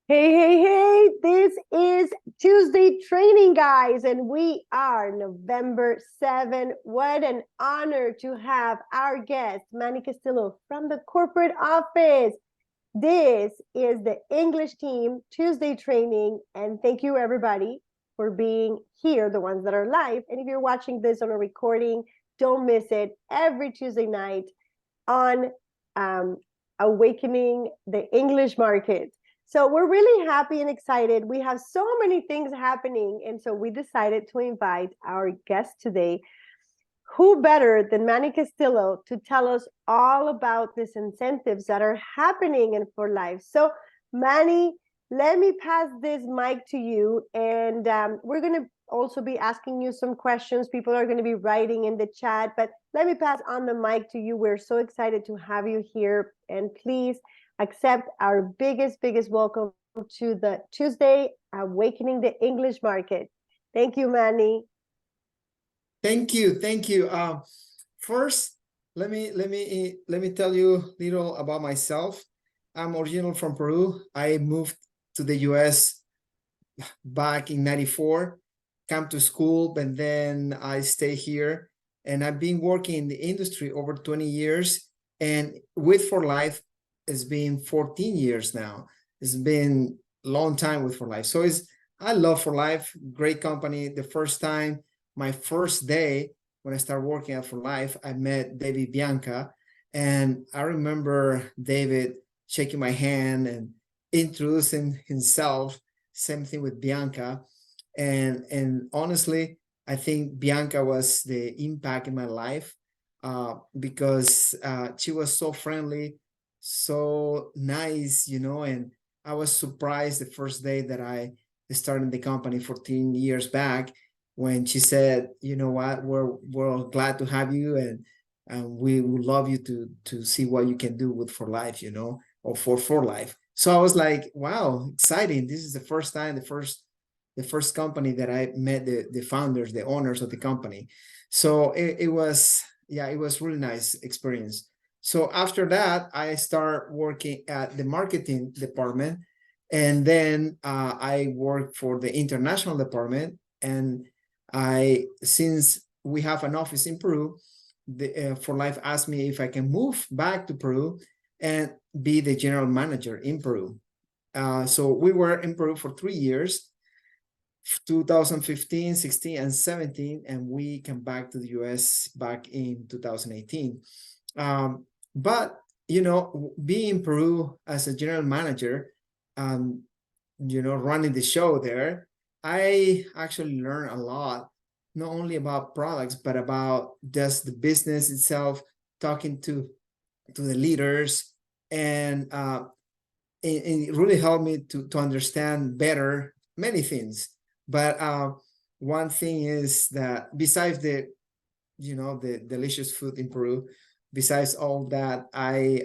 Hey, this is Tuesday training, guys, and we are November 7. What an honor to have our guest, Manny Castillo, from the corporate office. This is the English team Tuesday training, and thank you, everybody, for being here, the ones that are live. And if you're watching this on a recording, don't miss it every Tuesday night on Awakening the English Market. So we're really happy and excited. We have so many things happening. And so we decided to invite our guest today. Who better than Manny Castillo to tell us all about these incentives that are happening in For Life? So Manny, let me pass this mic to you. And we're going to also be asking you some questions. People are going to be writing in the chat, but let me pass on the mic to you. We're so excited to have you here. And please accept our biggest welcome to the Tuesday Awakening the English Market. Thank you, Manny. Thank you. First, let me tell you a little about myself. I'm original from Peru. I moved to the US back in '94, come to school, but then I stay here. And I've been working in the industry over 20 years. And with For Life, it's been 14 years now. It's been a long time with For Life. So I love For Life, great company. The first time, my first day when I started working at For Life, I met David Bianca. And I remember David shaking my hand and introducing himself. Same thing with Bianca. And honestly, I think Bianca was the impact in my life because she was so friendly, so nice, and I was surprised the first day that I started the company 14 years back when she said, you know what, we're glad to have you, and we would love you to see what you can do with For Life, or for Life. So I was like, wow, exciting. This is the first time, the first company that I met the founders, the owners of the company. So it was really nice experience. So after that, I start working at the marketing department, and then I work for the international department. And since we have an office in Peru, For Life asked me if I can move back to Peru and be the general manager in Peru. So we were in Peru for 3 years, 2015, 16, and 17, and we came back to the US back in 2018. But, being in Peru as a general manager, running the show there, I actually learned a lot, not only about products, but about just the business itself, talking to the leaders, and it really helped me to understand better many things. But one thing is that besides the delicious food in Peru, besides all that, I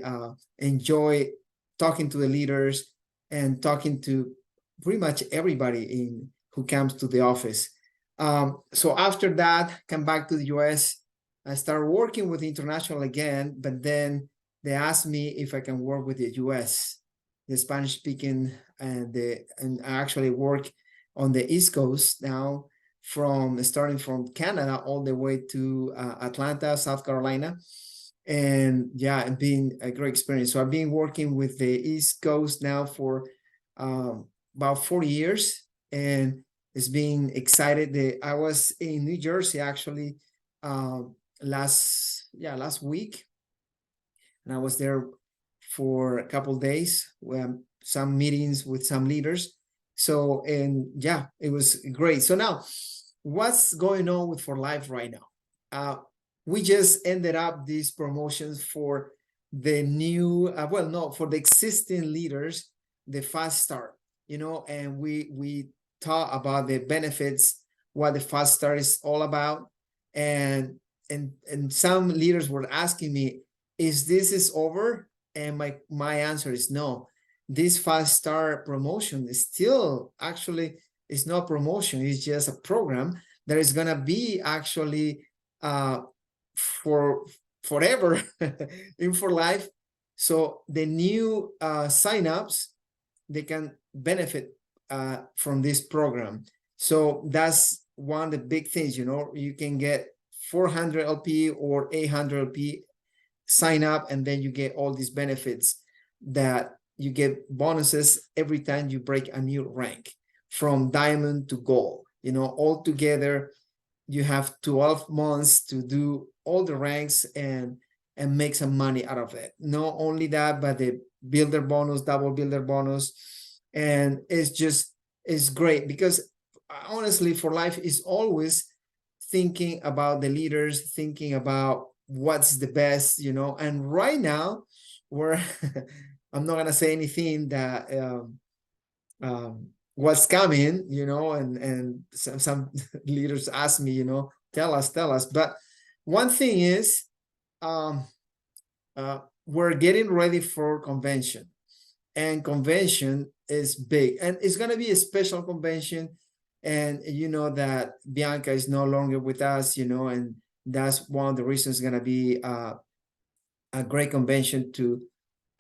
enjoy talking to the leaders and talking to pretty much everybody who comes to the office. So after that, come back to the US. I started working with international again, but then they asked me if I can work with the US, the Spanish speaking, and I actually work on the East Coast now, starting from Canada all the way to Atlanta, South Carolina. And yeah, it's been a great experience. So I've been working with the East Coast now for about 40 years, and it's been excited. I was in New Jersey actually last week, and I was there for a couple of days, some meetings with some leaders. So, and yeah, it was great. So now, what's going on with For Life right now? We just ended up these promotions for the new, for the existing leaders, the fast start, and we talk about the benefits, what the fast start is all about. And some leaders were asking me, is this over? And my answer is no. This fast start promotion is still actually, it's not promotion, it's just a program that is gonna be actually for forever in For Life. So the new signups, they can benefit from this program. So that's one of the big things, you know, you can get 400 LP or 800 LP, sign up, and then you get all these benefits that you get bonuses every time you break a new rank from diamond to gold, you know, all together. You have 12 months to do all the ranks and make some money out of it. Not only that, but the builder bonus, double builder bonus, and it's great because honestly, for life is always thinking about the leaders, thinking about what's the best, you know. And right now, we're I'm not gonna say anything that what's coming, you know, and some leaders ask me, you know, tell us. But one thing is, we're getting ready for convention, and convention is big, and it's gonna be a special convention. And you know that Bianca is no longer with us, you know, and that's one of the reasons it's gonna be a great convention to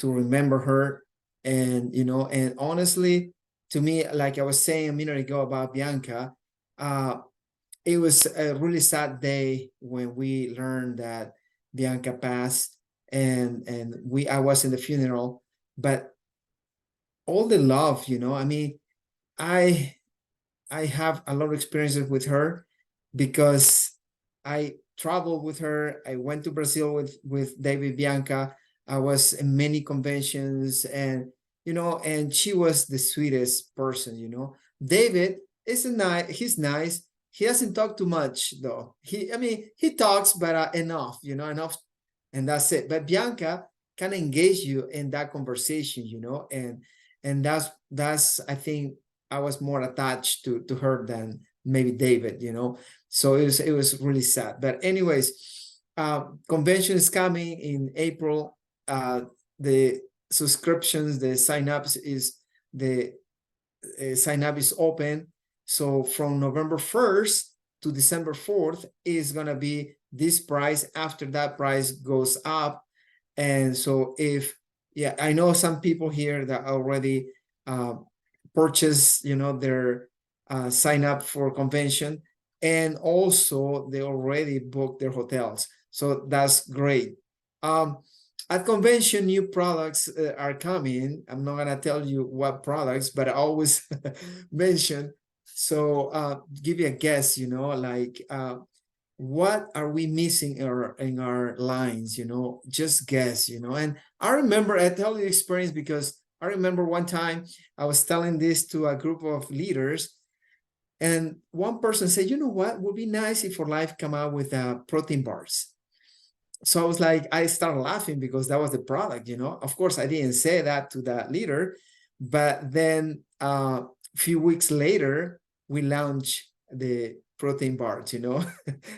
remember her. And you know, and honestly, to me, like I was saying a minute ago about Bianca, it was a really sad day when we learned that Bianca passed, and I was in the funeral. But all the love, you know, I mean, I have a lot of experiences with her because I traveled with her. I went to Brazil with David Bianca. I was in many conventions, and you know, and she was the sweetest person, you know. David is he's nice. He doesn't talk too much though. I mean, he talks, but enough, you know, enough, and that's it. But Bianca can engage you in that conversation, you know, and that's I think I was more attached to her than maybe David, you know. So it was really sad. But anyways, convention is coming in April. The subscriptions, the sign-ups is the sign up is open. So from November 1st to December 4th is gonna be this price. After that, price goes up. And so yeah, I know some people here that already purchase, you know, their sign up for convention, and also they already booked their hotels. So that's great. At convention, new products are coming. I'm not gonna tell you what products, but I always mention. So give you a guess, you know, like what are we missing in our lines, you know, just guess, you know. And I remember, I tell you experience because I remember one time I was telling this to a group of leaders, and one person said, you know what, would be nice if for life come out with protein bars. So I was like, I started laughing because that was the product, you know. Of course, I didn't say that to that leader, but then a few weeks later, we launched the protein bars, you know,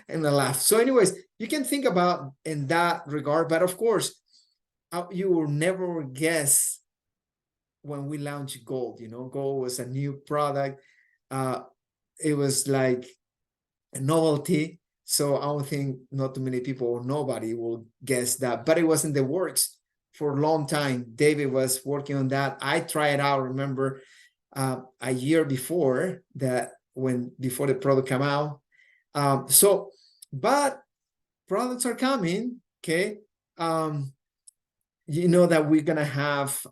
and I laughed. So anyways, you can think about in that regard, but of course, you will never guess when we launched Gold, you know. Gold was a new product. It was like a novelty. So I don't think not too many people or nobody will guess that, but it was in the works for a long time. David was working on that. I tried out, remember, a year before that, before the product came out. But products are coming, okay? You know that we're gonna have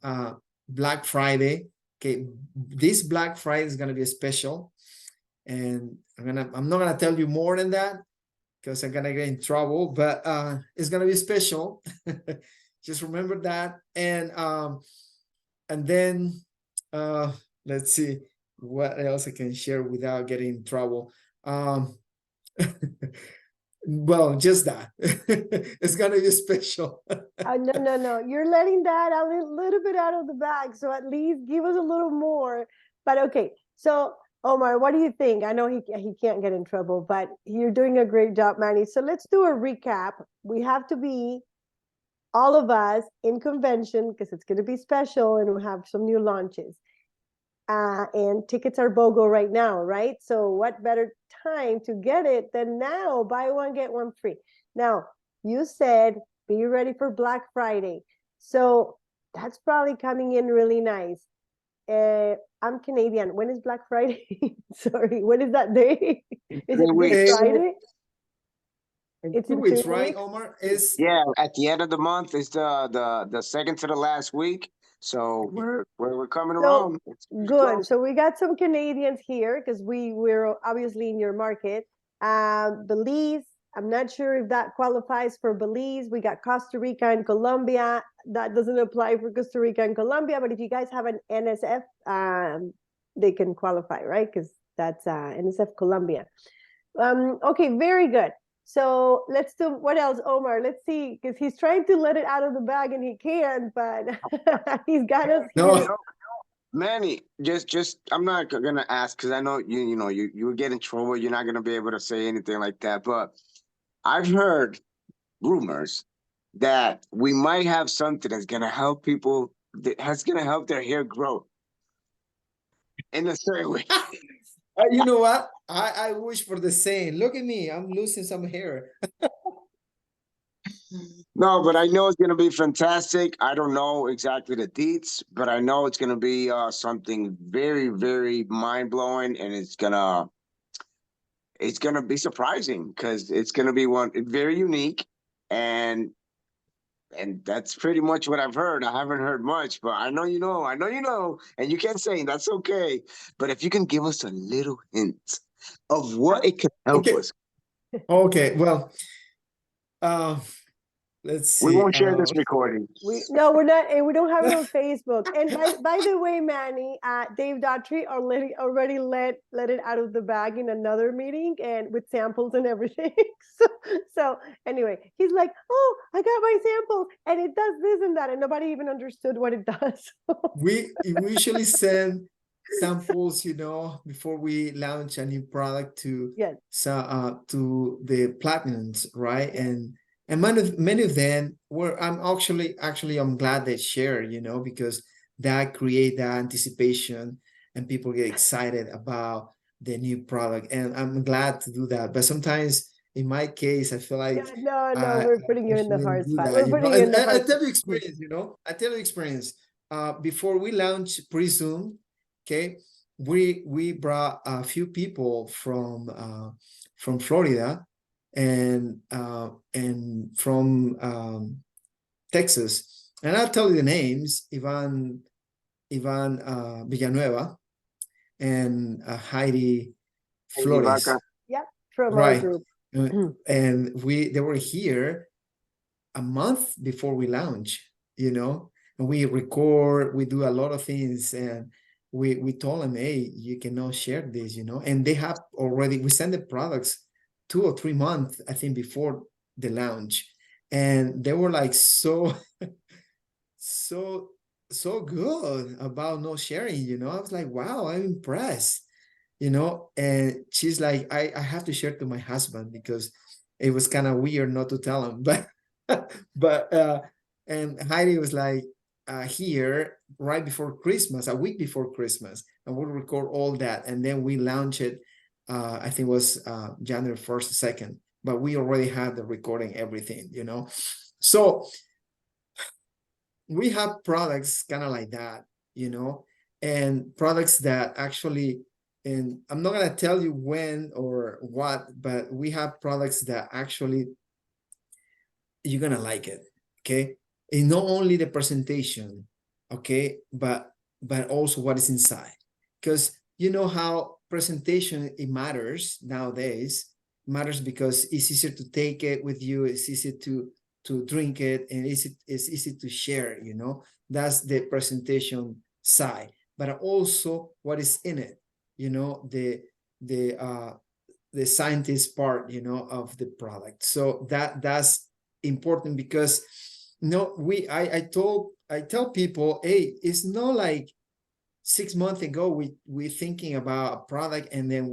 Black Friday, okay? This Black Friday is gonna be a special, and I'm not gonna tell you more than that because I'm gonna get in trouble, but it's gonna be special. Just remember that. And then let's see what else I can share without getting in trouble. Well, just that. It's gonna be special. No. You're letting that a little bit out of the bag. So at least give us a little more. But okay. So Omar, what do you think? I know he can't get in trouble, but you're doing a great job, Manny. So let's do a recap. We have to be all of us in convention because it's going to be special, and we have some new launches. And tickets are BOGO right now, right? So what better time to get it than now? Buy one, get one free. Now, you said be ready for Black Friday. So that's probably coming in really nice. I'm Canadian. When is Black Friday? Sorry, when is that day? Is it 3 Good weeks. Friday? In It's 2 in weeks, 2 right, weeks. Omar? Is Yeah, at the end of the month is the second to the last week. So we're coming So around. It's good. close. So we got some Canadians here because we're obviously in your market. Belize, I'm not sure if that qualifies for Belize. We got Costa Rica and Colombia. That doesn't apply for Costa Rica and Colombia, but if you guys have an NSF, they can qualify, right? Because that's NSF Colombia. Okay, very good. So let's do what else, Omar? Let's see, because he's trying to let it out of the bag and he can't, but he's got us no. here. Manny, just I'm not gonna ask because I know you would get in trouble. You're not gonna be able to say anything like that. But I've heard rumors that we might have something that's gonna help people. That's gonna help their hair grow in a certain way. You know what? I wish for the same. Look at me. I'm losing some hair. No, but I know it's gonna be fantastic. I don't know exactly the deets, but I know it's gonna be something very, very mind blowing, and it's gonna be surprising because it's gonna be one very unique, and that's pretty much what I've heard. I haven't heard much, but I know you know. I know you know, and you can't say that's okay. But if you can give us a little hint of what it could help Okay. us, Okay. Well, let's we see. won't share this recording. No, we're not, and we don't have it on Facebook. And by the way, Manny, Dave Daughtry already let it out of the bag in another meeting and with samples and everything. So anyway, he's like, "Oh, I got my samples, and it does this and that," and nobody even understood what it does. we usually send samples, before we launch a new product to Yes. to the platinums, right? And many of them were I'm glad they share, because that create that anticipation and people get excited about the new product. And I'm glad to do that. But sometimes in my case, I feel like No, we're putting you in the shouldn't hard do spot. that, We're putting you in the I hard tell you spot. experience, I tell you experience. Before we launch pre-Zoom, okay, we brought a few people from Florida and from Texas, and I'll tell you the names: Ivan Villanueva and Heidi Flores. Yep, from our Right. group. And they were here a month before we launch, and we record, we do a lot of things, and we told them, hey, you cannot share this, and they have already, we send the products 2 or 3 months, I think, before the launch, and they were like so good about not sharing, I was like, wow, I'm impressed, and she's like, I have to share to my husband because it was kind of weird not to tell him, but and Heidi was like, here right before Christmas, a week before Christmas, and we'll record all that, and then we launch it. I think it was January 1st, 2nd, but we already had the recording, everything, So we have products kind of like that, and products that actually, and I'm not gonna tell you when or what, but we have products that actually you're gonna like it, okay? And not only the presentation, okay, but also what is inside, because you know how presentation, it matters nowadays. It matters because it's easier to take it with you, it's easy to drink it, and it's easy to share, that's the presentation side, but also what is in it, the scientist part, of the product. So that's important because I tell people, hey, it's not like 6 months ago we thinking about a product and then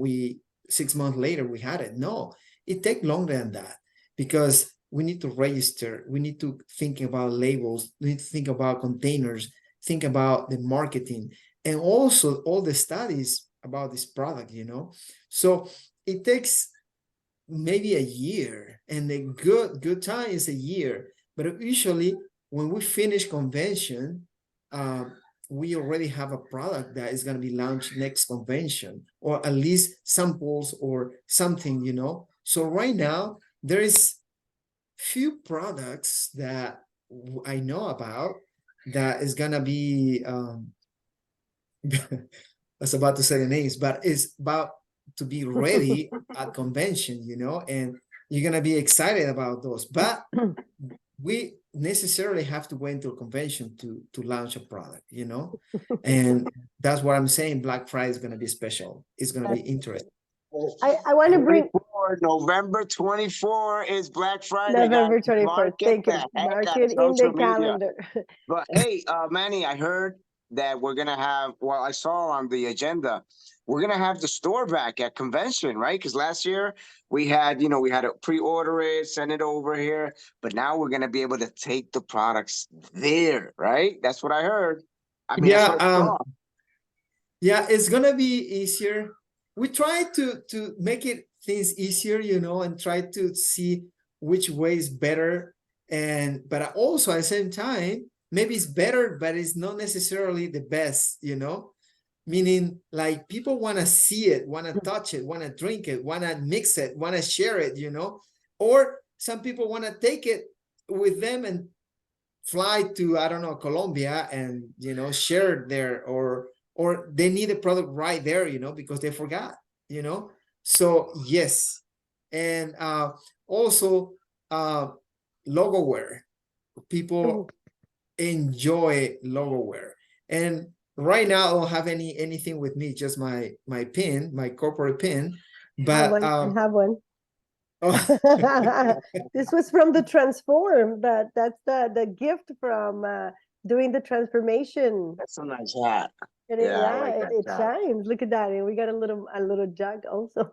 6 months later we had it. No, it take longer than that because we need to register, we need to think about labels, we need to think about containers, think about the marketing, and also all the studies about this product, so it takes maybe a year, and the good time is a year. But usually when we finish convention, we already have a product that is going to be launched next convention, or at least samples or something, you know. So right now there is few products that I know about that is gonna be I was about to say the names, but it's about to be ready at convention, you know, and you're gonna be excited about those. But we necessarily have to wait until convention to launch a product, you know, and that's what I'm saying. Black Friday is gonna be special. It's gonna be interesting. I want to bring 24, November 24 is Black Friday, guys. November 24th. Market Thank the you. heck Mark out of it in the social media. calendar. But hey, Manny, I heard that we're gonna have. Well, I saw on the agenda, we're gonna have the store back at convention, right? Because last year we had, we had to pre-order it, send it over here, but now we're gonna be able to take the products there, right? That's what I heard. I mean, that's what I saw. Yeah, it's gonna be easier. We try to make it things easier, you know, and try to see which way is better. But also at the same time, maybe it's better, but it's not necessarily the best, you know. Meaning, like, people want to see it, want to touch it, want to drink it, want to mix it, want to share it, you know. Or some people want to take it with them and fly to, I don't know, Colombia, and, you know, share there, or they need a product right there, you know, because they forgot, you know. So yes. And also logo wear. People enjoy logo wear. And right now I don't have anything with me, just my pin, my corporate pin. But I have one. oh. This was from the transform. That's the gift from doing the transformation. That's a nice hat. And Yeah, I like that it hat. shines. Look at that. And we got a little jug also.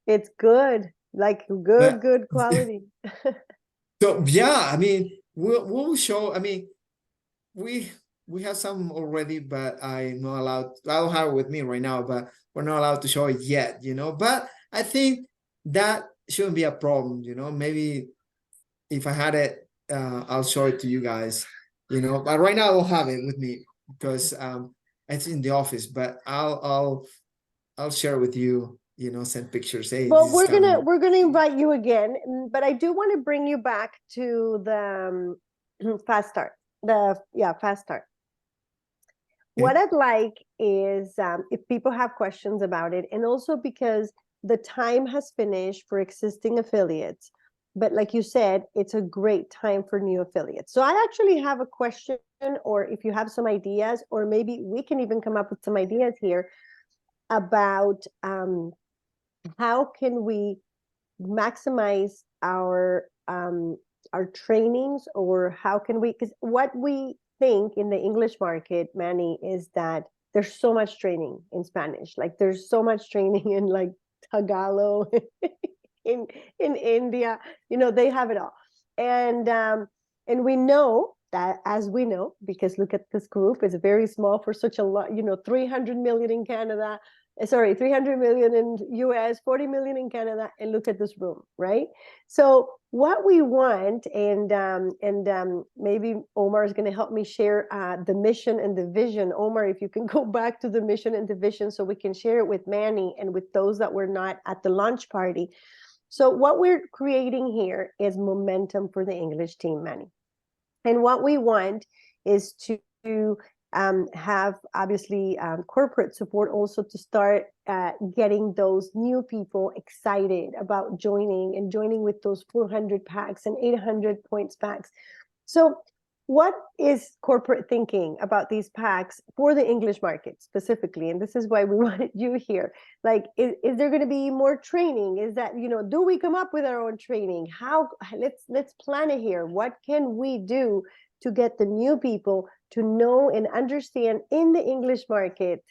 It's good, like good quality. So yeah, I mean, we'll show. I mean, we have some already, but I'm not allowed. I don't have it with me right now, but we're not allowed to show it yet, you know. But I think that shouldn't be a problem, you know. Maybe if I had it, I'll show it to you guys, you know. But right now I don't have it with me because it's in the office. But I'll share with you, you know, send pictures. Hey, Well, this is coming. we're gonna invite you again, but I do want to bring you back to the fast start. Fast start. What I'd like is if people have questions about it, and also because the time has finished for existing affiliates, but like you said, it's a great time for new affiliates. So I actually have a question, or if you have some ideas, or maybe we can even come up with some ideas here about how can we maximize our trainings, or how can we, because what we think in the English market, Manny, is that there's so much training in Spanish. Like there's so much training in like Tagalog, in India, you know, they have it all. And we know that, as we know, because look at this group, it's very small for such a lot, you know, 300 million in Canada, 300 million in US, 40 million in Canada, and look at this room, right? So what we want, and maybe Omar is going to help me share the mission and the vision. Omar, if you can go back to the mission and the vision so we can share it with Manny and with those that were not at the launch party. So what we're creating here is momentum for the English team, Manny. And what we want is to have, obviously, corporate support also to start getting those new people excited about joining with those 400 packs and 800 points packs. So what is corporate thinking about these packs for the English market specifically? And this is why we wanted you here. Like, is there going to be more training? Is that, you know, do we come up with our own training? How, let's plan it here. What can we do to get the new people to know and understand in the English market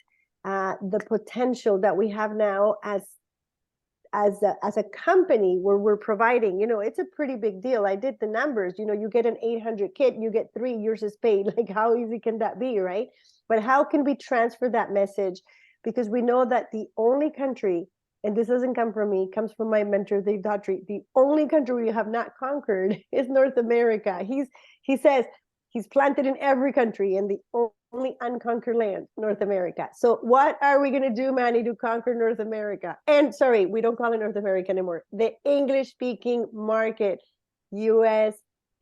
the potential that we have now as a company, where we're providing, you know, it's a pretty big deal. I did the numbers, you know, you get an 800 kit, you get 3 years is paid. Like, how easy can that be, right? But how can we transfer that message? Because we know that the only country, and this doesn't come from me, it comes from my mentor, Dave Daughtry, the only country we have not conquered is North America. He says He's planted in every country in the only unconquered land, North America. So what are we going to do, Manny, to conquer North America? And sorry, we don't call it North America anymore. The English-speaking market, US,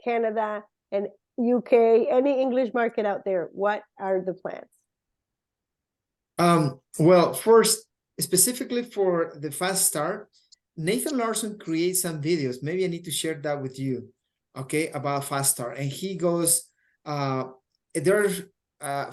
Canada, and UK, any English market out there. What are the plans? Well, first, specifically for the fast start, Nathan Larson creates some videos. Maybe I need to share that with you, okay, about fast start. And he goes, there's 4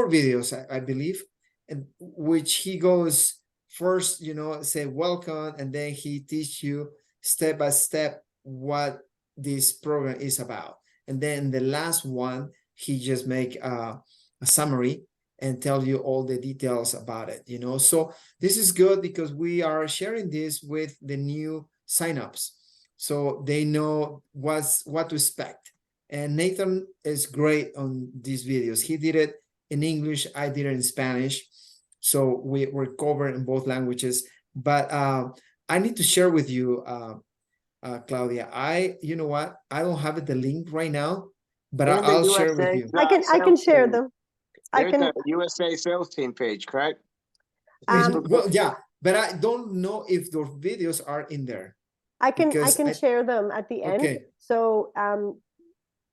videos, I believe, and which he goes first, you know, say welcome, and then he teach you step by step what this program is about. And then the last one, he just make a summary and tell you all the details about it, you know. So this is good because we are sharing this with the new signups, so they know what to expect. And Nathan is great on these videos. He did it in English, I did it in Spanish, so we're covered in both languages. But I need to share with you, Claudia, you know what? I don't have the link right now, but In the I'll share with USA you. I can sales share team. them. I There's can. the USA sales team page, correct? Well, yeah, but I don't know if those videos are in there. I can because share them at the end. Okay. So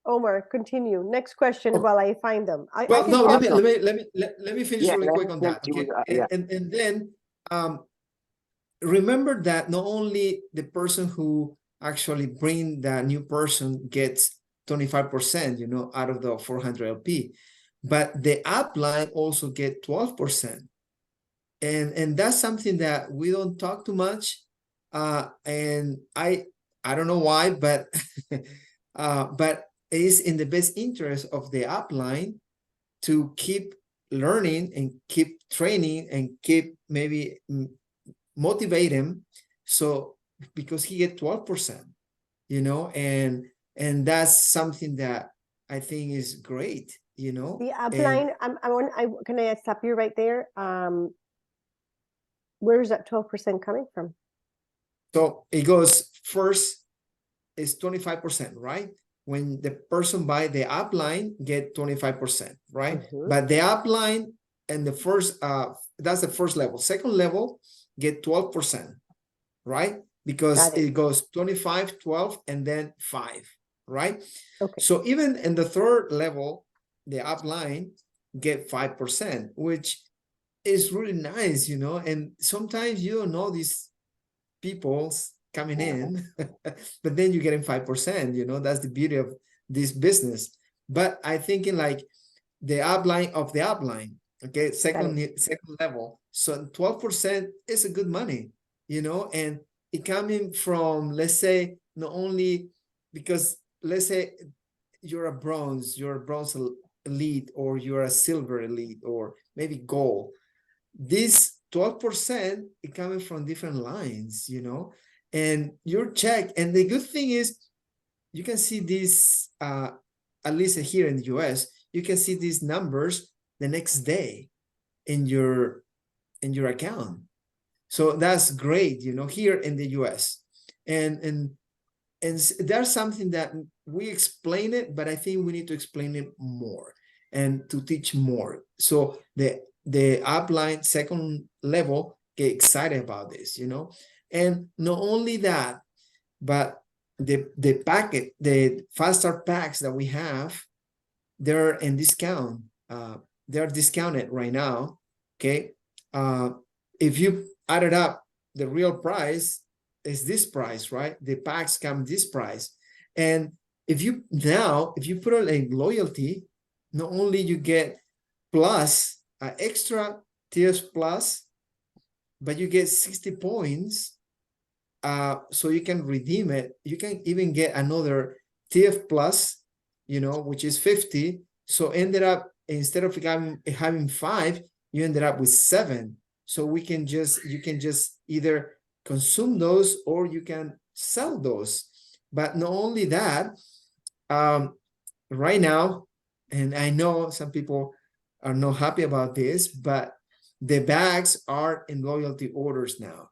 Omar, continue. Next question Oh. while I find them. Well, I can no, share let them. me finish Yeah, really let quick me on that. finish Okay. with, yeah. And then remember that not only the person who actually bring the new person gets 25%, you know, out of the 400 LP, but the upline also get 12%. And that's something that we don't talk too much. And I don't know why, but but it is in the best interest of the upline to keep learning and keep training and keep maybe motivate him. So because he get 12%, you know, and that's something that I think is great, you know. The upline, can I stop you right there? Where's that 12% coming from? So it goes first is 25%, right? When the person buy the upline, get 25%, right? But the upline and the first, that's the first level. Second level, get 12%, right? Because it goes 25, 12, and then 5, right? Okay. So even in the third level, the upline get 5%, which is really nice, you know. And sometimes you don't know these people's coming in, but then you're getting 5%, you know. That's the beauty of this business. But I think in like the upline of the upline, okay, second level, so 12% is a good money, you know. And it coming from, let's say, not only because, let's say you're a bronze elite, or you're a silver elite, or maybe gold. This 12% is coming from different lines, you know, and your check. And the good thing is you can see this, at least here in the US, you can see these numbers the next day in your account. So that's great, you know, here in the US. And there's something that we explain it, but I think we need to explain it more and to teach more. So the upline second level get excited about this, you know. And not only that, but the packet, the fast start packs that we have, they're in discount. They're discounted right now. Okay. If you added up, the real price is this price, right? The packs come this price. And if you put on a loyalty, not only you get plus extra TS plus, but you get 60 points. So you can redeem it. You can even get another TF plus, you know, which is 50. So ended up, instead of having 5, you ended up with 7. So you can just either consume those or you can sell those. But not only that, right now, and I know some people are not happy about this, but the bags are in loyalty orders now.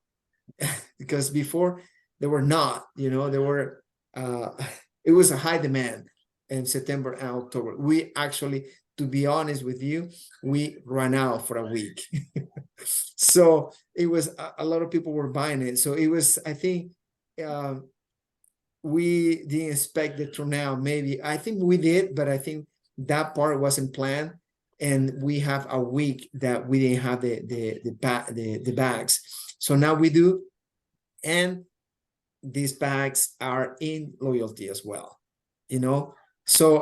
Because before they were not, you know, they were, it was a high demand. in September and October. We actually, to be honest with you, we ran out for a week. So it was a lot of people were buying it. So it was, I think, we didn't expect the turnout. Maybe I think we did, but I think that part wasn't planned. And we have a week that we didn't have the bags. So now we do, and these bags are in loyalty as well, you know. So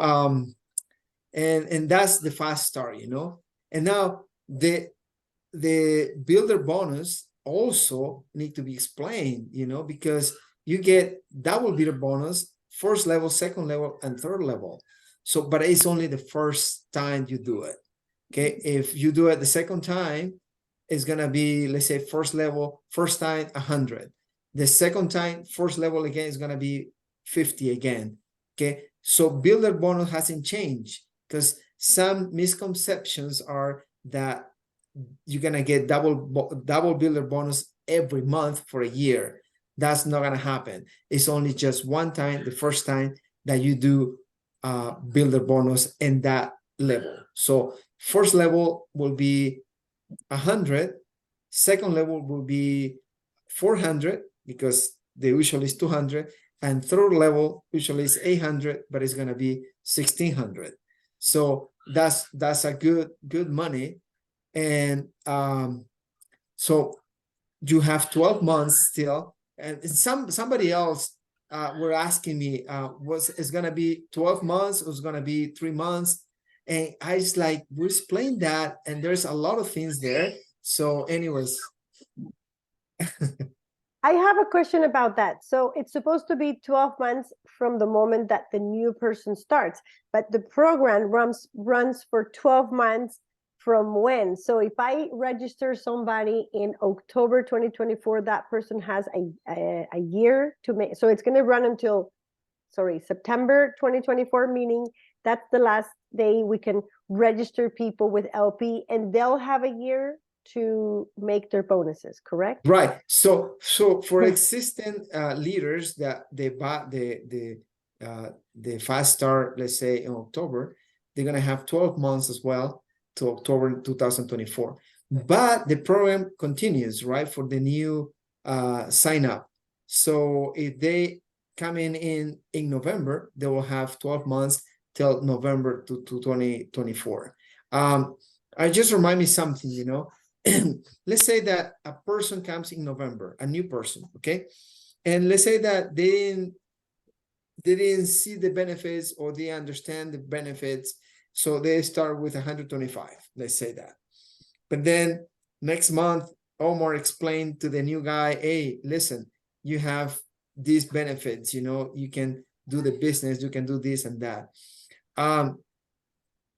and that's the fast start, you know. And now the builder bonus also need to be explained, you know, because you get double builder bonus, first level, second level, and third level. So, but it's only the first time you do it. Okay, if you do it the second time, it's gonna be, let's say, first level, first time 100. The second time, first level again is gonna be 50 again. Okay, so builder bonus hasn't changed, because some misconceptions are that you're gonna get double builder bonus every month for a year. That's not gonna happen. It's only just one time, the first time that you do builder bonus in that level. So first level will be 100, second level will be 400, because the usual is 200, and third level usually is 800, but it's gonna be 1600. So that's a good money. And so you have 12 months still. And somebody else were asking me, it's gonna be 12 months, or it's gonna be 3 months? And I was like, we explained that, and there's a lot of things there. So anyways. I have a question about that. So it's supposed to be 12 months from the moment that the new person starts, but the program runs for 12 months from when? So if I register somebody in October 2024, that person has a year to make. So it's going to run until, September 2024, meaning that's the last day we can register people with LP, and they'll have a year to make their bonuses, correct? Right. So for existing leaders that they bought the fast start, let's say in October, they're gonna have 12 months as well to October 2024. But the program continues, right, for the new sign up. So if they come in November, they will have 12 months till November to 2024. I just remind me something, you know. Let's say that a person comes in November, a new person, okay? And let's say that they didn't see the benefits, or they understand the benefits, so they start with 125, let's say that. But then next month, Omar explained to the new guy, hey, listen, you have these benefits, you know, you can do the business, you can do this and that.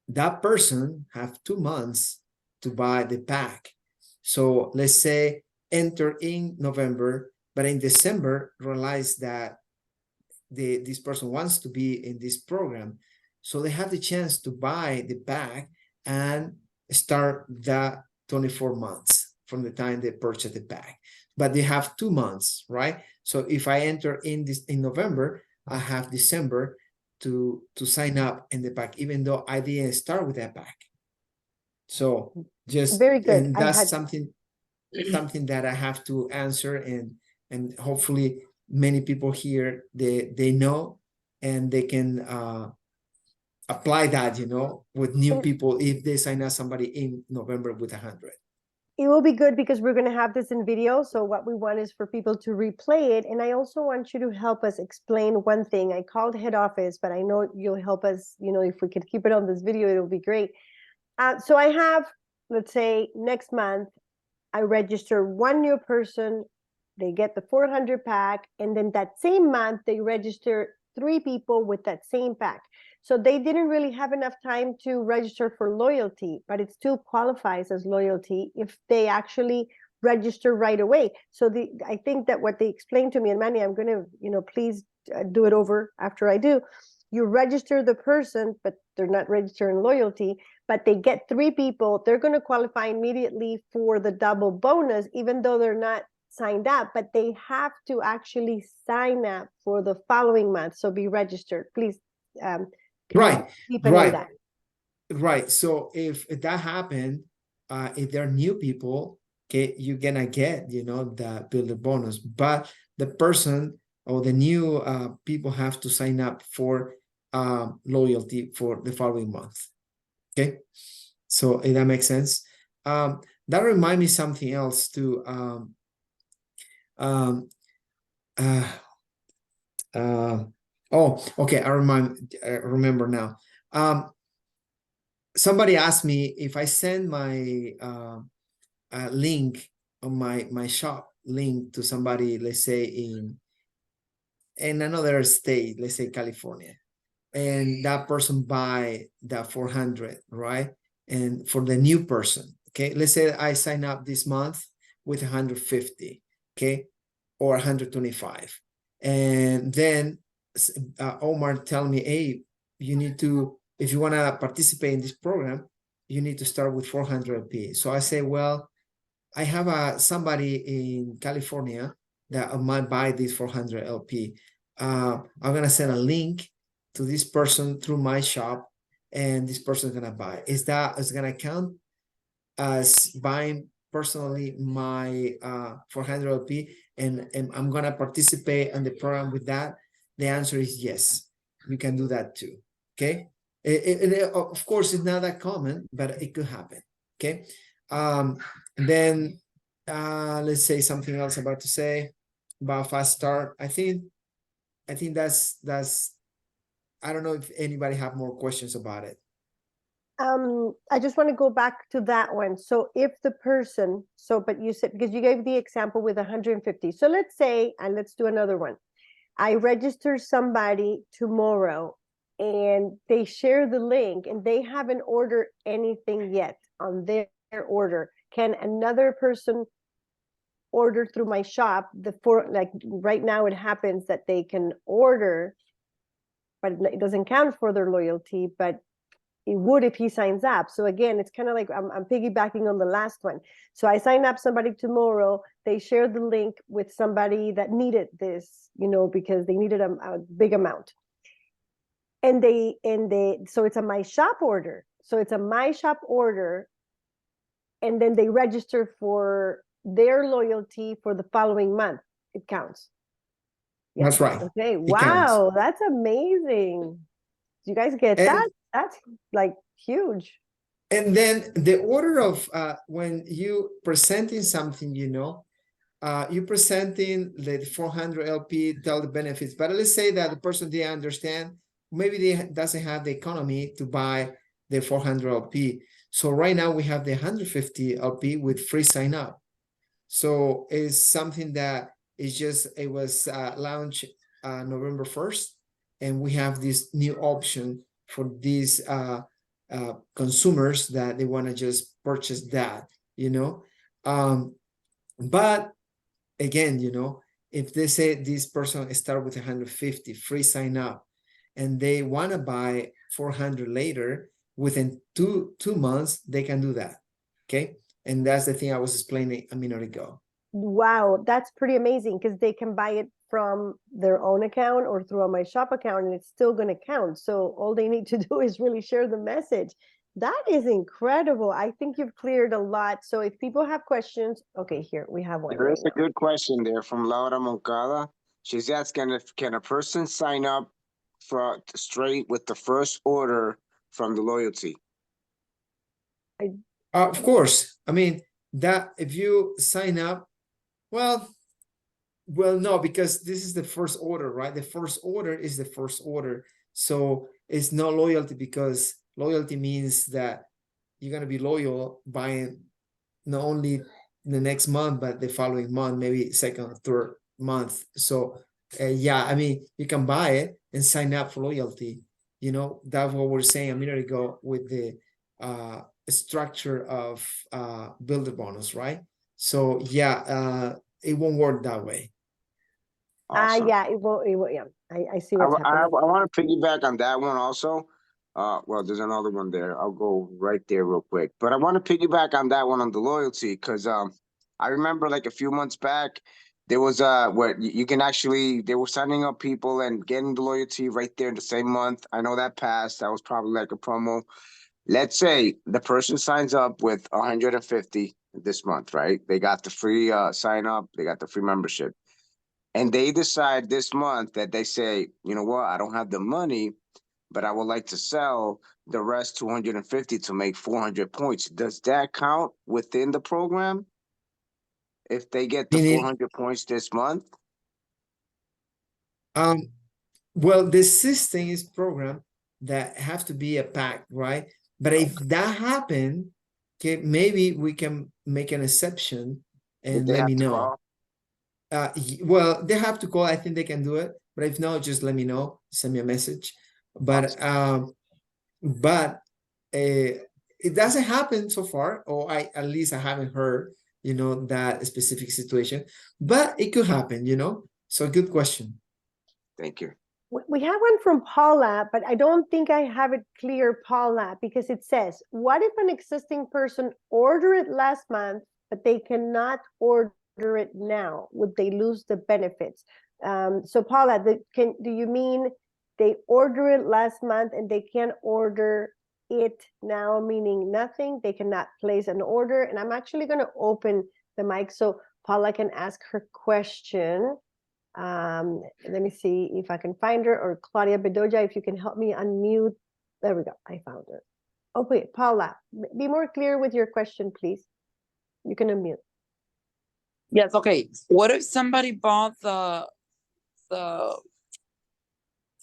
That person have 2 months to buy the pack. So let's say enter in November, but in December realize that this person wants to be in this program. So they have the chance to buy the pack and start that 24 months from the time they purchase the pack. But they have 2 months, right? So if I enter in November, I have December to sign up in the pack, even though I didn't start with that pack. So just very good. And that's something that I have to answer, and hopefully many people here they know, and they can apply that, you know, with new people if they sign up somebody in November with 100. It will be good because we're going to have this in video. So what we want is for people to replay it. And I also want you to help us explain one thing. I called head office, but I know you'll help us, you know, if we could keep it on this video, it'll be great. So I have, let's say next month, I register one new person, they get the 400 pack, and then that same month, they register 3 people with that same pack. So they didn't really have enough time to register for loyalty, but it still qualifies as loyalty if they actually register right away. So I think that what they explained to me, and Manny, I'm going to, you know, please do it over after I do. You register the person, but they're not registering loyalty, but they get 3 people. They're going to qualify immediately for the double bonus, even though they're not signed up, but they have to actually sign up for the following month. So be registered. Please Right, keep it in right. that. Right. So if that happened, if there are new people, okay, you're gonna get, the builder bonus, but the person or the new people have to sign up for loyalty for the following month. Okay. So if that makes sense. That reminds me something else too. Oh, okay. I remember now. Somebody asked me if I send my link on my shop link to somebody, let's say in another state, let's say California, and that person buy that 400, right? And for the new person, okay, let's say I sign up this month with 150, okay, or 125, and then Omar tell me, hey, you need to, if you want to participate in this program, you need to start with 400 LP. So I say, well, I have somebody in California that might buy this 400 LP. I'm gonna send a link to this person through my shop, and this person is gonna buy. Is gonna count as buying personally my 400 LP, and I'm gonna participate in the program with that? The answer is yes. You can do that too. Okay. Of course, it's not that common, but it could happen. Okay. Then let's say something else about to say about fast start. I think that's I don't know if anybody have more questions about it. I just want to go back to that one. So if the person, but you said, because you gave the example with 150. So let's say, and let's do another one. I register somebody tomorrow and they share the link and they haven't ordered anything yet on their order. Can another person order through my shop? Like right now it happens that they can order, but it doesn't count for their loyalty, but it would if he signs up. So again, it's kind of like I'm piggybacking on the last one. So I sign up somebody tomorrow, they share the link with somebody that needed this, because they needed a big amount. And so it's a my shop order. So it's a my shop order. And then they register for their loyalty for the following month. It counts. Yeah. That's right. Okay. Wow. That's amazing. Do you guys get that? That's like huge. And then the order of when you presenting something, you presenting the 400 LP, tell the benefits, but let's say that the person didn't understand, maybe they doesn't have the economy to buy the 400 LP. So right now we have the 150 LP with free sign up. So it's something that it was launched November 1st, and we have this new option for these consumers that they want to just purchase that, but again, if they say this person start with 150 free sign up and they want to buy 400 later, within two months, they can do that. Okay. And that's the thing I was explaining a minute ago. Wow, that's pretty amazing, because they can buy it from their own account or through my shop account, and it's still going to count. So all they need to do is really share the message. That is incredible. I think you've cleared a lot. So if people have questions, okay, here we have one. There is a good question there from Laura Moncada. She's asking if can a person sign up for straight with the first order from the loyalty? Of course. I mean, that if you sign up, well, no, because this is the first order, right? The first order is the first order. So it's no loyalty, because loyalty means that you're going to be loyal buying not only the next month, but the following month, maybe second or third month. So yeah, I mean, you can buy it and sign up for loyalty. That's what we're saying a minute ago with the structure of builder bonus, right? So yeah, it won't work that way. Awesome. Yeah, it will, yeah. I see what's happening. I want to piggyback on that one also. Well, there's another one there. I'll go right there real quick. But I want to piggyback on that one on the loyalty, because I remember like a few months back, there was where you can actually, they were signing up people and getting the loyalty right there in the same month. I know that passed. That was probably like a promo. Let's say the person signs up with 150 this month, right? They got the free sign up, they got the free membership. And they decide this month that they say, you know what, I don't have the money, but I would like to sell the rest 250 to make 400 points. Does that count within the program? If they get the Meaning, 400 points this month? well, the system is programmed that have to be a pack, right? But if that happen, okay, maybe we can make an exception If and they let have me to know. call? Well, they have to call. I think they can do it, but if not, just let me know. Send me a message. But it doesn't happen so far, or at least I haven't heard, that specific situation. But it could happen, So good question. Thank you. We have one from Paula, but I don't think I have it clear, Paula, because it says, what if an existing person ordered it last month, but they cannot order it now? Would they lose the benefits? So Paula, do you mean they order it last month and they can't order it now, meaning nothing? They cannot place an order? And I'm actually going to open the mic so Paula can ask her question. Let me see if I can find her, or Claudia Bedoya, if you can help me unmute. There we go, I found her. Oh wait, Paula, be more clear with your question, please. You can unmute. Yes, okay. What if somebody bought the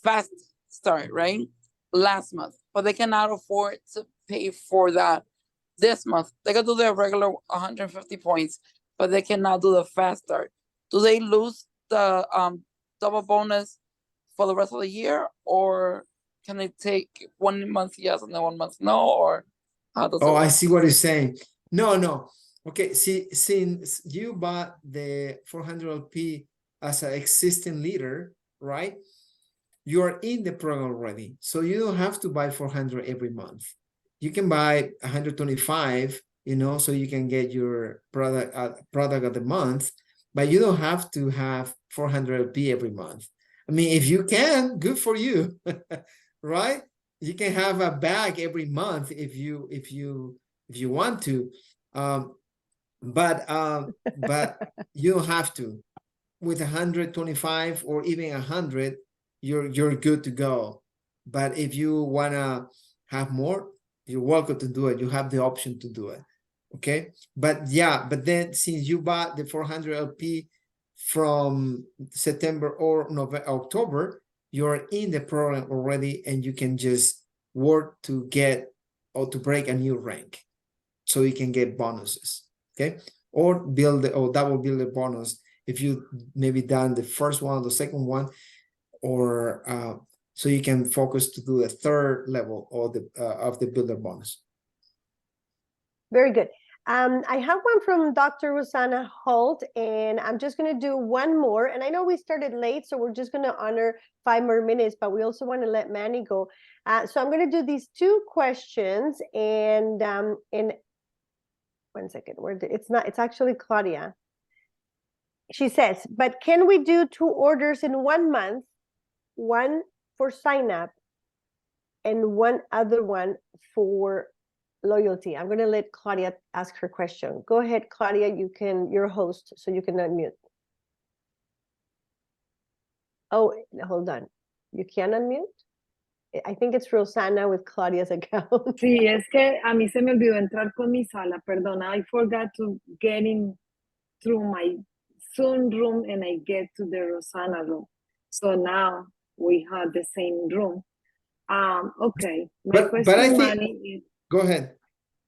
fast start, right? Last month, but they cannot afford to pay for that this month. They can do their regular 150 points, but they cannot do the fast start. Do they lose the double bonus for the rest of the year, or can they take 1 month yes and then 1 month no, or how does it work? I see what you're saying. No. Okay, see, since you bought the 400 LP as an existing leader, right? You're in the program already, so you don't have to buy 400 every month. You can buy 125, so you can get your product of the month, but you don't have to have 400 LP every month. I mean, if you can, good for you, right? You can have a bag every month if you want to, but you don't have to. With 125 or even 100, you're good to go. But if you wanna have more, you're welcome to do it. You have the option to do it. Okay, but then since you bought the 400 LP from September or October, you're in the program already, and you can just work to get or to break a new rank, so you can get bonuses. Okay, or double build a bonus if you maybe done the first one, the second one, or so you can focus to do a third level of the builder bonus. Very good. I have one from Dr. Rosanna Holt, and I'm just going to do one more. And I know we started late, so we're just going to honor 5 more minutes, but we also want to let Manny go. So I'm going to do these 2 questions, and in 1 second, it's actually Claudia. She says, but can we do 2 orders in 1 month, one for sign up and one other one for loyalty? I'm going to let Claudia ask her question. Go ahead, Claudia. You're a host, so you can unmute. Oh, hold on. You can unmute? I think it's Rosanna with Claudia's account. Sí, es que a mí se me olvidó entrar con mi sala. Perdona, I forgot to get in through my Zoom room and I get to the Rosanna room. So now we have the same room. Okay. My question, I think, Manny, is, go ahead.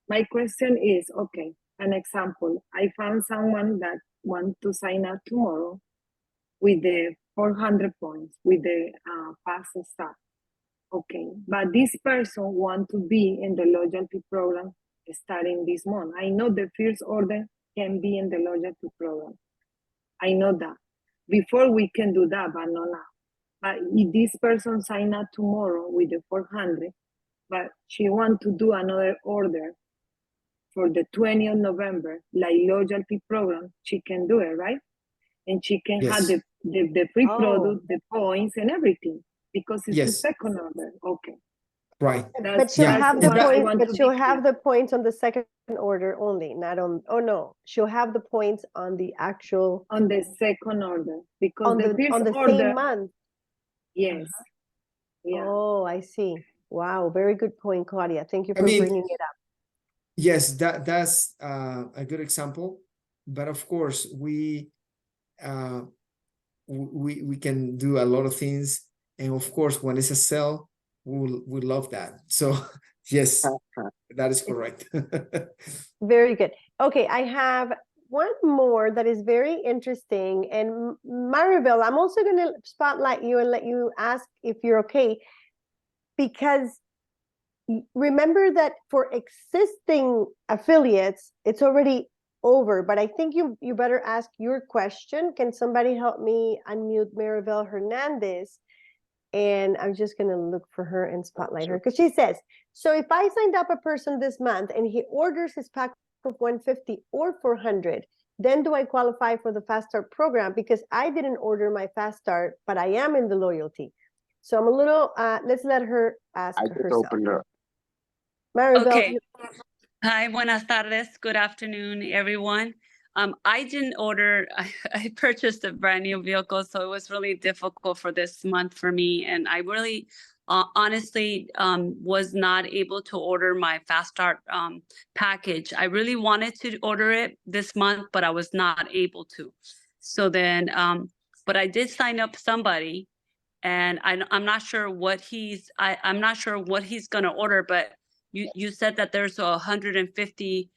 My question is, okay, an example. I found someone that wants to sign up tomorrow with the 400 points, with the fast start. Okay, but this person wants to be in the loyalty program starting this month. I know the first order can be in the loyalty program. I know that. Before we can do that, but not now. But if this person sign up tomorrow with the 400, but she wants to do another order for the 20th of November, like loyalty program, she can do it, right? and she can have Yes. the free Oh. product, the points, and everything because it's the Yes. second order. Okay. Right. But she'll Yeah, have the and that- what I points, want but to she'll be have clear. the points on the second order only, not on, oh no, she'll have the points on the actual, On the second order because on the the, first on the order, same month. yes. Yeah. Oh, I see. Wow, very good point, Claudia. Thank you I for mean, bringing it up. yes, that's a good example. But of course, we can do a lot of things, and of course, when it's a sale, we love that. So yes, that is correct. Very good. Okay, I have one more that is very interesting. And Maribel, I'm also going to spotlight you and let you ask if you're okay. Because remember that for existing affiliates, it's already over. But I think you better ask your question. Can somebody help me unmute Maribel Hernandez? And I'm just going to look for her and spotlight her because she says, so if I signed up a person this month and he orders his pack of 150 or 400, then do I qualify for the Fast Start program? Because I didn't order my Fast Start, but I am in the loyalty. So I'm a little, let's let her ask I just herself. opened up. Maribel, Okay. Hi, buenas tardes. Good afternoon, everyone. I didn't order, I purchased a brand new vehicle, so it was really difficult for this month for me. And I really, honestly, was not able to order my Fast Start package. I really wanted to order it this month, but I was not able to. So then, but I did sign up somebody, and I'm not sure what I'm not sure what he's gonna order, but you said that there's 150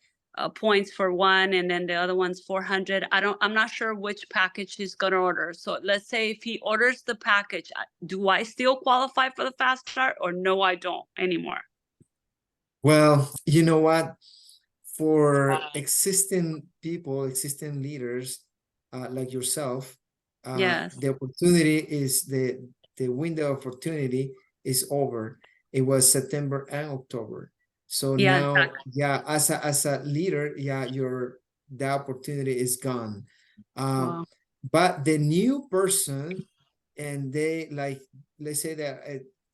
points for one, and then the other one's 400. I'm not sure which package he's gonna order. So let's say if he orders the package, do I still qualify for the Fast Start, or no, I don't anymore? Well, you know what? For existing people, existing leaders like yourself, Yes. the opportunity is the window of opportunity is over. It was September and October. So Yeah, now, exactly. yeah, as a leader, yeah, the opportunity is gone. Wow. But the new person, and they like, let's say that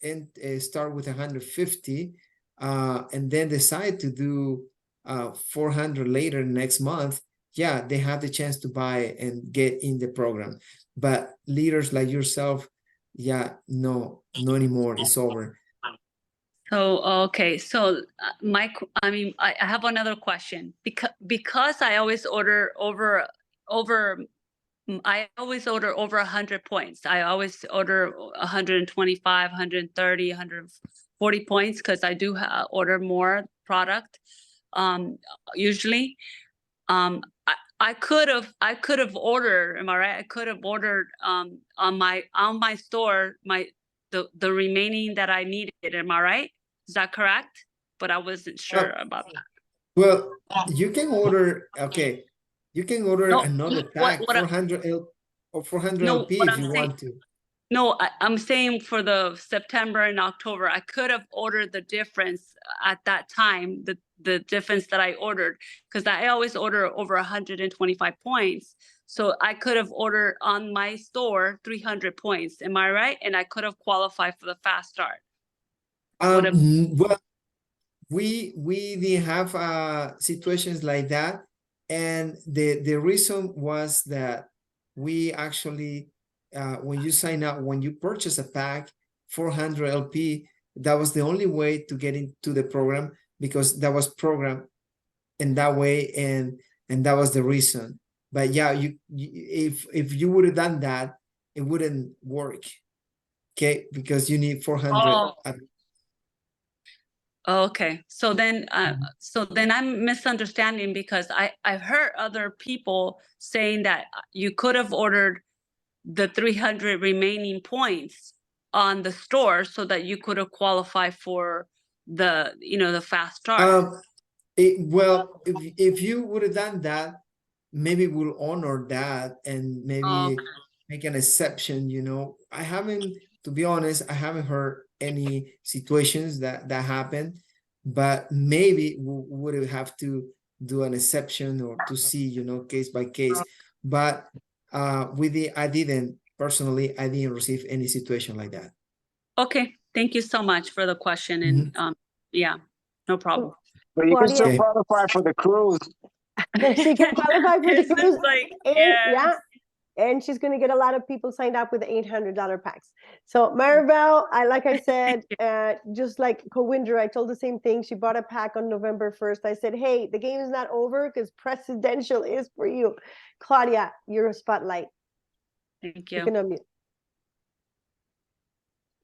and start with 150, and then decide to do 400 later next month, yeah, they have the chance to buy and get in the program. But leaders like yourself, yeah, no anymore. It's over. So, okay. So I have another question because I always order over, I always order over 100 points. I always order 125, 130, 140 points because I do order more product. Usually, I could have ordered. Am I right? I could have ordered on my store the remaining that I needed. Am I right? Is that correct? But I wasn't sure about that. Well, you can order. Okay, you can order No, another what- pack, what I- 400 or 400 No, LP what if I'm you saying- want to. No, I'm saying for the September and October, I could have ordered the difference at that time, the difference that I ordered, because I always order over 125 points. So I could have ordered on my store 300 points. Am I right? And I could have qualified for the Fast Start. Well, we didn't have situations like that, and the reason was that we actually when you sign up, when you purchase a pack 400 LP, that was the only way to get into the program, because that was programmed in that way, and that was the reason. But yeah, if you would have done that, it wouldn't work, okay, because you need 400 Okay, so then I'm misunderstanding, because I've heard other people saying that you could have ordered the 300 remaining points on the store so that you could have qualified for the the Fast Start. Well, if you would have done that, maybe we'll honor that and maybe make an exception. I haven't, to be honest, I haven't heard any situations that happen, but maybe we would have to do an exception or to see, case by case. But I didn't personally, I didn't receive any situation like that. Okay, thank you so much for the question. And yeah, no problem. But you can still Claudia, qualify for the cruise. she can qualify for the It's just cruise. like, And, yes. and she's going to get a lot of people signed up with the $800 packs. So Maribel, like I said, just like Cowinder, I told the same thing. She bought a pack on November 1st. I said, hey, the game is not over because presidential is for you. Claudia, you're a spotlight. Thank You you. can unmute.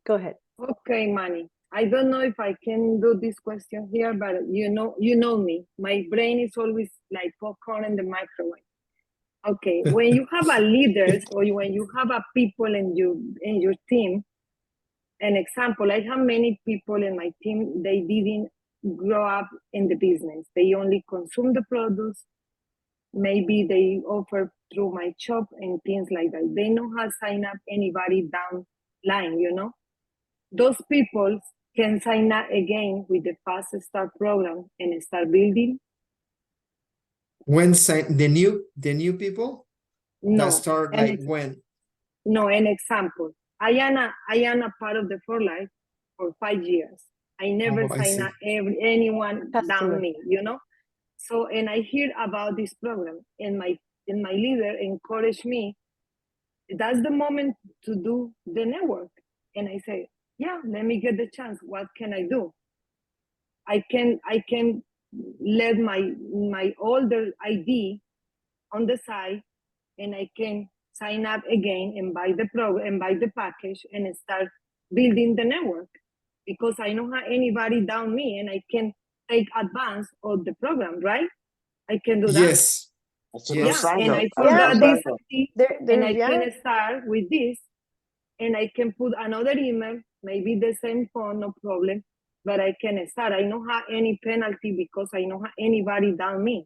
Go ahead. Okay, Manny. I don't know if I can do this question here, but you know me. My brain is always like popcorn in the microwave. Okay, when you have a leaders or when you have a people in your team, an example, I have many people in my team, they didn't grow up in the business. They only consume the products. Maybe they offer through my shop and things like that. They know how to sign up anybody down line, you know? Those people can sign up again with the Fast Start program and start building. When the new people that No, start and like when? No, an example. I am a part of the For Life for 5 years. I never Oh, I sign see. up anyone Customer. down me, you know. So, and I hear about this program, and my leader encouraged me. That's the moment to do the network, and I say, yeah, let me get the chance. What can I do? I can let my older ID on the side, and I can sign up again and buy the program and buy the package and start building the network, because I know how anybody down me and I can take advance of the program, right? I can do that. Yes. That's a Yes. good Yeah, sign and up. I That's put a Yeah, that good this sign up. and I yeah. can start with this, and I can put another email, maybe the same phone, no problem, but I can start. I don't have any penalty because I don't have anybody down me.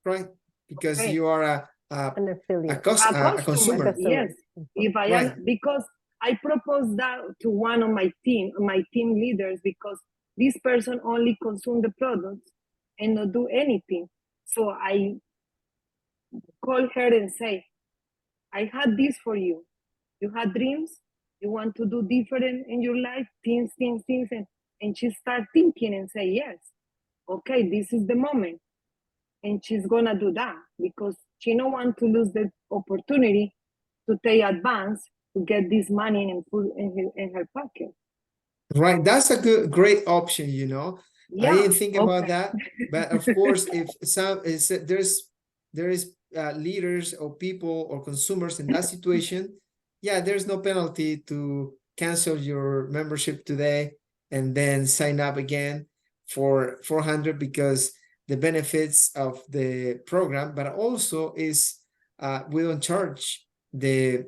Right. Because Okay. you are An affiliate. a Customer, consumer. yes. If I am, Right. because I proposed that to one of my team leaders, because this person only consume the products and not do anything. So I call her and say, I had this for you. You had dreams. You want to do different in your life, things. And she start thinking and say, yes, okay, this is the moment. And she's gonna do that because she don't want to lose the opportunity to take advance to get this money and put in her pocket. Right. That's a great option, you know. Yeah, I didn't think about okay. that. But of course, if there is leaders or people or consumers in that situation, yeah, there's no penalty to cancel your membership today and then sign up again for 400, because the benefits of the program, but also is we don't charge the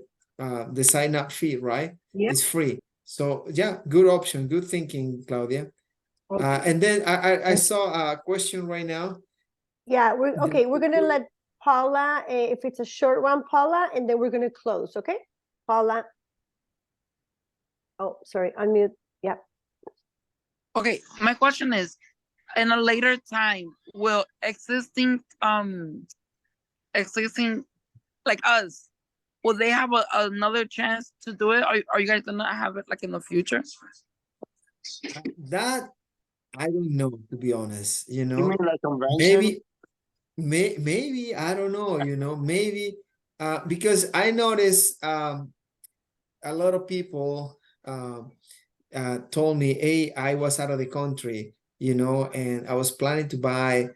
sign up fee, right? Yeah. It's free. So yeah, good option, good thinking, Claudia. Okay. And then I saw a question right now. Yeah, we're gonna let Paula, if it's a short one, Paula, and then we're gonna close, okay? Paula. Oh, sorry, unmute. Yeah. Okay, my question is, in a later time, will existing like us, will they have another chance to do it? Are you guys gonna have it like in the future? That I don't know, to be honest. You know, You mean like convention? maybe I don't know. You know, maybe because I noticed a lot of people told me, hey, I was out of the country, you know, and I was planning to buy,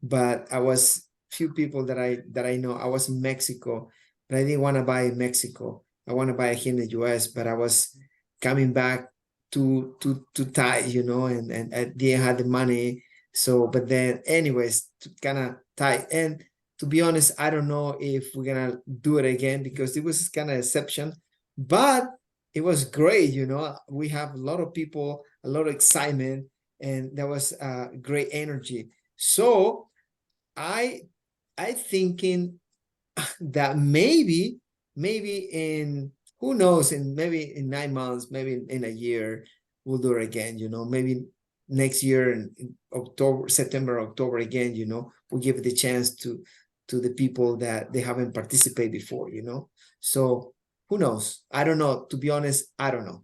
but I was few people that I know. I was in Mexico, but I didn't want to buy in Mexico. I want to buy here in the US, but I was coming back too tight, you know, and I didn't have the money. So, but then anyways, kind of tight. And to be honest, I don't know if we're gonna do it again, because it was kind of exception, but it was great, you know. We have a lot of people, a lot of excitement, and there was great energy. So I thinking that maybe in, who knows, in maybe in 9 months, maybe in a year, we'll do it again, you know. Maybe next year in October, September, October again, you know, we'll give it the chance to to the people that they haven't participated before, you know? So who knows? I don't know. To be honest, I don't know.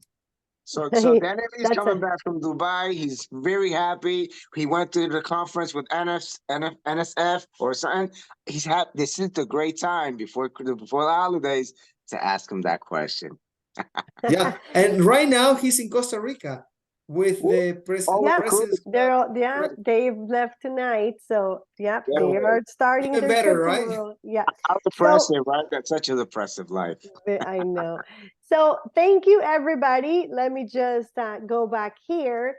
So Hey, Daniel is that's coming a- back from Dubai. He's very happy. He went to the conference with NSF or something. He's happy. This is the great time before the holidays to ask him that question. Yeah. And right now he's in Costa Rica with the Oh, Yeah, President's they're Club. all, yeah, they've left tonight. So yeah, Yeah, they are starting Even their better, trip right? tomorrow. Yeah. how So depressing, right? That's such a depressive life. I know. So thank you, everybody. Let me just go back here.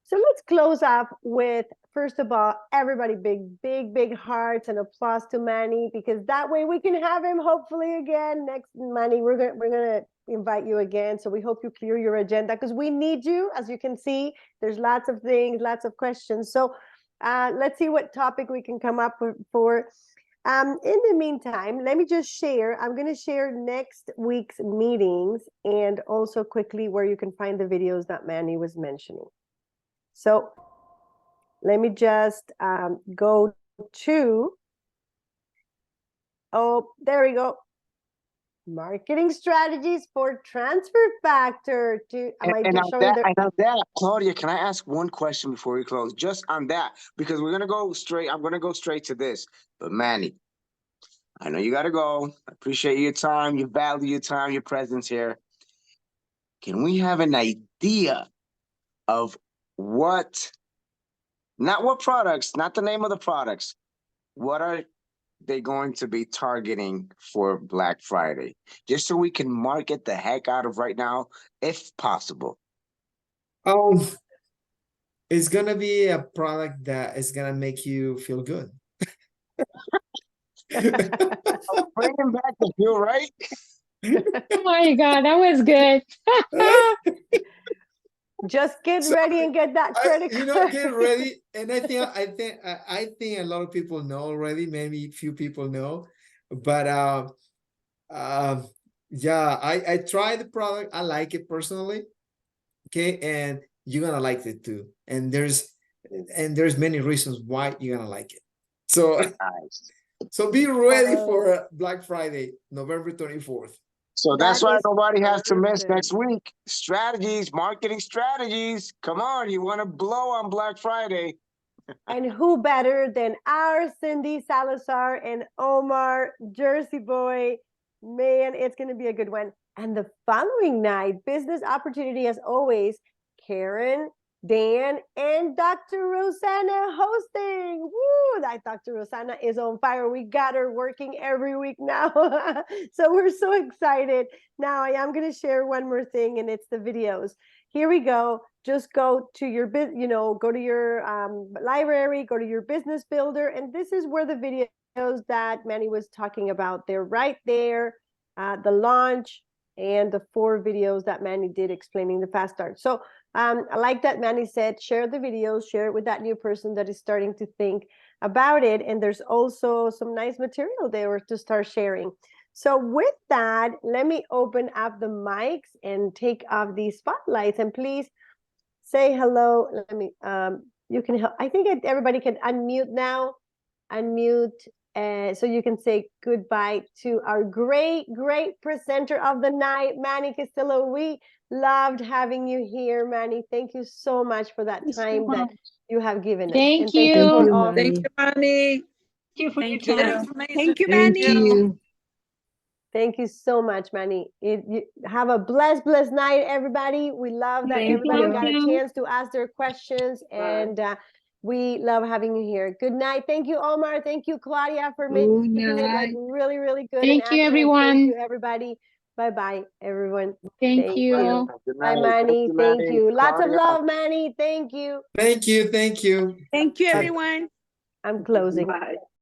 So let's close up with, first of all, everybody, big hearts and applause to Manny, because that way we can have him hopefully again next. Manny, we're gonna invite you again. So we hope you clear your agenda, because we need you. As you can see, there's lots of things, lots of questions. So let's see what topic we can come up with for. In the meantime, let me just share. I'm going to share next week's meetings and also quickly where you can find the videos that Manny was mentioning. So let me just go to, oh, there we go. Marketing strategies for transfer factor. Am I just showing the? And on that, Claudia, can I ask one question before we close? Just on that, because we're gonna go straight. I'm gonna go straight to this. But Manny, I know you gotta go. I appreciate your time. You value your time, your presence here. Can we have an idea of what, not what products, not the name of the products, what are they going to be targeting for Black Friday? Just so we can market the heck out of right now, if possible. It's gonna be a product that is gonna make you feel good. Bringing back the feel, right? Oh my God, that was good. Just get So, ready and get that credit you card. know, get ready. And I think a lot of people know already. Maybe few people know, but yeah, I tried the product. I like it personally. Okay, and you're gonna like it too. And there's many reasons why you're gonna like it. So Nice. so be ready for Black Friday, November 24th. So that's That why is nobody has to miss perfect. next week. Strategies, marketing strategies. Come on, you want to blow on Black Friday. And who better than our Cindy Salazar and Omar, Jersey boy? Man, it's going to be a good one. And the following night, business opportunity as always, Karen, Dan, and Dr. Rosanna hosting. Woo! That Dr. Rosanna is on fire. We got her working every week now. So we're so excited. Now I am going to share one more thing, and it's the videos. Here we go. Just go to your go to your library, go to your business builder, and this is where the videos that Manny was talking about, they're right there. The launch and the 4 videos that Manny did explaining the fast start. So I like that Manny said, share the videos, share it with that new person that is starting to think about it. And there's also some nice material there to start sharing. So with that, let me open up the mics and take off these spotlights, and please say hello. Let me, you can help. I think everybody can unmute now. Unmute. So you can say goodbye to our great presenter of the night, Manny Castillo. We loved having you here, Manny. Thank you so much for that time that you have given us. Thank And thank you. for all. Thank you, Manny. Thank you for your Thank you. Good time. information. Thank you, Thank Manny. you. Thank you so much, Manny. You have a blessed night, everybody. We love that Thank everybody you. got a chance to ask their questions, and we love having you here. Good night. Thank you, Omar. Thank you, Claudia, for making it like really good. Thank and you, accurate. everyone. Thank you, everybody. Bye, everyone. Thank you. Good Bye, night. Manny. Thank Manny. you. Lots of Claudia. love, Manny. Thank you. Thank you. Thank you, Bye. everyone. I'm closing. Bye.